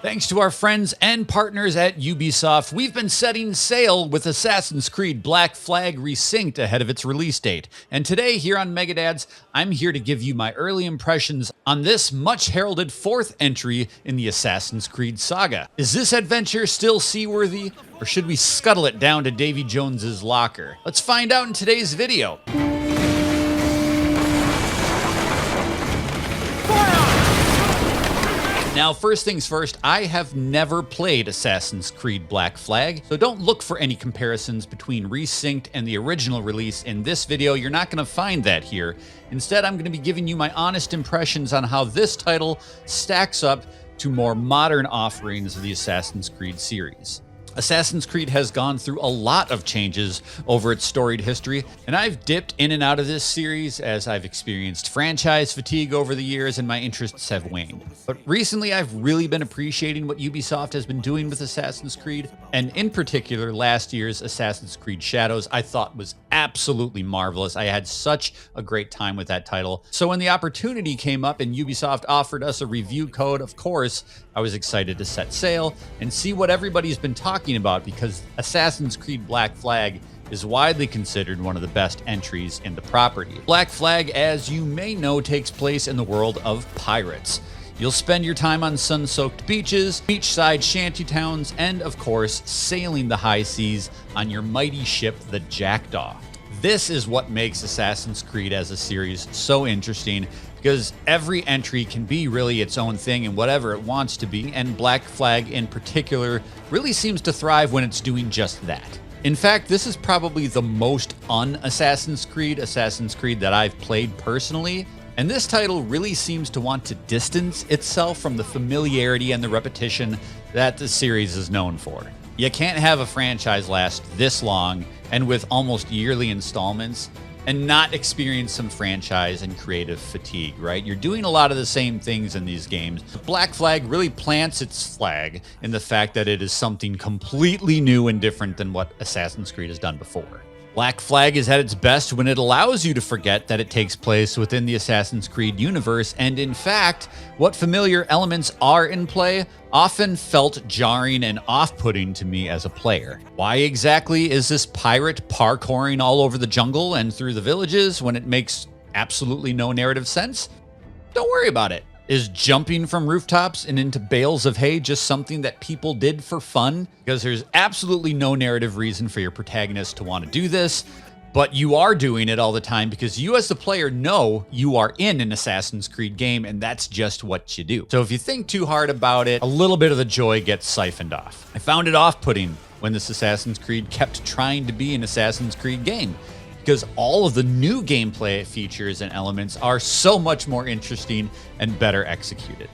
Thanks to our friends and partners at Ubisoft, we've been setting sail with Assassin's Creed Black Flag Resynced ahead of its release date. And today, here on Megadads, I'm here to give you my early impressions on this much heralded fourth entry in the Assassin's Creed saga. Is this adventure still seaworthy, or should we scuttle it down to Davy Jones's locker? Let's find out in today's video. Now, first things first, I have never played Assassin's Creed Black Flag, so don't look for any comparisons between Resynced and the original release in this video. You're not going to find that here. Instead, I'm going to be giving you my honest impressions on how this title stacks up to more modern offerings of the Assassin's Creed series. Assassin's Creed has gone through a lot of changes over its storied history, and I've dipped in and out of this series as I've experienced franchise fatigue over the years and my interests have waned. But recently I've really been appreciating what Ubisoft has been doing with Assassin's Creed, and in particular last year's Assassin's Creed Shadows I thought was absolutely marvelous. I had such a great time with that title. So when the opportunity came up and Ubisoft offered us a review code, of course, I was excited to set sail and see what everybody's been talking about, because Assassin's Creed Black Flag is widely considered one of the best entries in the property. Black Flag, as you may know, takes place in the world of pirates. You'll spend your time on sun-soaked beaches, beachside shantytowns, and of course, sailing the high seas on your mighty ship, the Jackdaw. This is what makes Assassin's Creed as a series so interesting, because every entry can be really its own thing and whatever it wants to be, and Black Flag in particular really seems to thrive when it's doing just that. In fact, this is probably the most un-Assassin's Creed that I've played personally, and this title really seems to want to distance itself from the familiarity and the repetition that the series is known for. You can't have a franchise last this long and with almost yearly installments and not experience some franchise and creative fatigue, right? You're doing a lot of the same things in these games. Black Flag really plants its flag in the fact that it is something completely new and different than what Assassin's Creed has done before. Black Flag is at its best when it allows you to forget that it takes place within the Assassin's Creed universe, and in fact, what familiar elements are in play often felt jarring and off-putting to me as a player. Why exactly is this pirate parkouring all over the jungle and through the villages when it makes absolutely no narrative sense? Don't worry about it. Is jumping from rooftops and into bales of hay just something that people did for fun? Because there's absolutely no narrative reason for your protagonist to want to do this, but you are doing it all the time because you as the player know you are in an Assassin's Creed game, and that's just what you do. So if you think too hard about it, a little bit of the joy gets siphoned off. I found it off-putting when this Assassin's Creed kept trying to be an Assassin's Creed game, because all of the new gameplay features and elements are so much more interesting and better executed.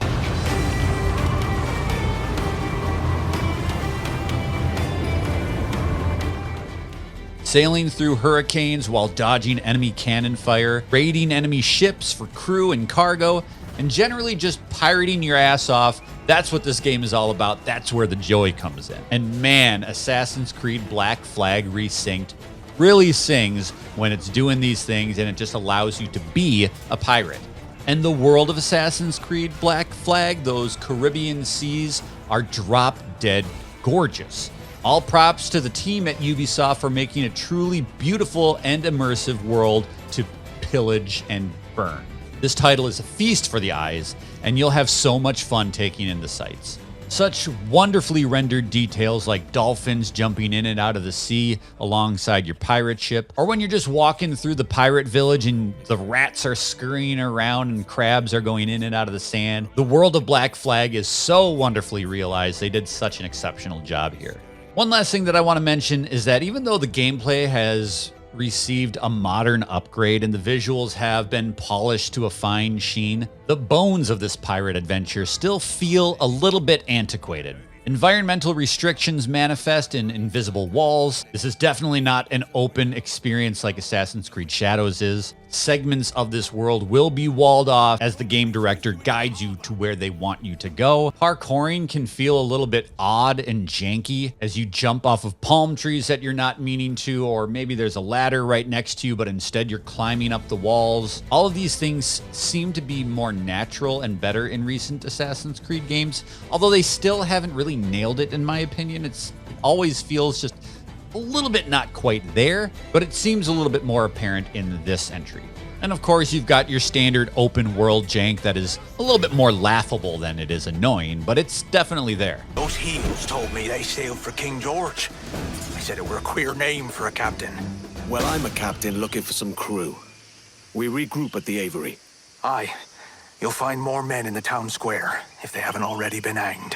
Sailing through hurricanes while dodging enemy cannon fire, raiding enemy ships for crew and cargo, and generally just pirating your ass off. That's what this game is all about. That's where the joy comes in. And man, Assassin's Creed Black Flag Resynced really sings when it's doing these things, and it just allows you to be a pirate. And the world of Assassin's Creed Black Flag, those Caribbean seas, are drop dead gorgeous. All props to the team at Ubisoft for making a truly beautiful and immersive world to pillage and burn. This title is a feast for the eyes, and you'll have so much fun taking in the sights. Such wonderfully rendered details like dolphins jumping in and out of the sea alongside your pirate ship, or when you're just walking through the pirate village and the rats are scurrying around and crabs are going in and out of the sand. The world of Black Flag is so wonderfully realized. They did such an exceptional job here. One last thing that I want to mention is that even though the gameplay has received a modern upgrade and the visuals have been polished to a fine sheen, the bones of this pirate adventure still feel a little bit antiquated. Environmental restrictions manifest in invisible walls. This is definitely not an open experience like Assassin's Creed Shadows is. Segments of this world will be walled off as the game director guides you to where they want you to go. Parkouring can feel a little bit odd and janky as you jump off of palm trees that you're not meaning to, or maybe there's a ladder right next to you, but instead you're climbing up the walls. All of these things seem to be more natural and better in recent Assassin's Creed games, although they still haven't really nailed it in my opinion. It always feels just a little bit not quite there, but it seems a little bit more apparent in this entry. And of course, you've got your standard open world jank that is a little bit more laughable than it is annoying, but it's definitely there. Those heels told me they sailed for King George. They said it were a queer name for a captain. Well, I'm a captain looking for some crew. We regroup at the Aviary. Aye. You'll find more men in the town square, if they haven't already been hanged.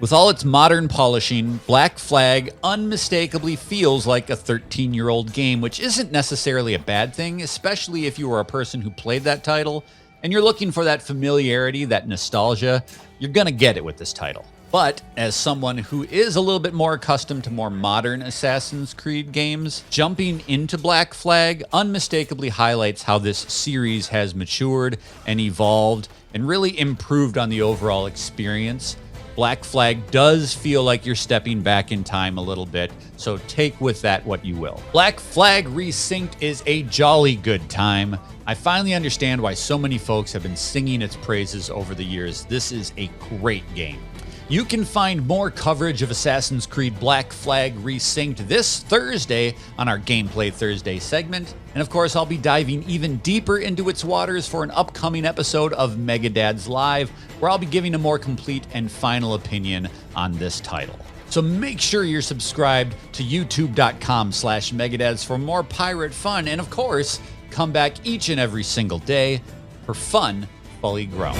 With all its modern polishing, Black Flag unmistakably feels like a 13-year-old game, which isn't necessarily a bad thing, especially if you are a person who played that title and you're looking for that familiarity, that nostalgia. You're gonna get it with this title. But as someone who is a little bit more accustomed to more modern Assassin's Creed games, jumping into Black Flag unmistakably highlights how this series has matured and evolved and really improved on the overall experience. Black Flag does feel like you're stepping back in time a little bit, so take with that what you will. Black Flag Resynced is a jolly good time. I finally understand why so many folks have been singing its praises over the years. This is a great game. You can find more coverage of Assassin's Creed Black Flag Resynced this Thursday on our Gameplay Thursday segment. And of course, I'll be diving even deeper into its waters for an upcoming episode of Megadads Live, where I'll be giving a more complete and final opinion on this title. So make sure you're subscribed to youtube.com/Megadads for more pirate fun. And of course, come back each and every single day for fun fully grown.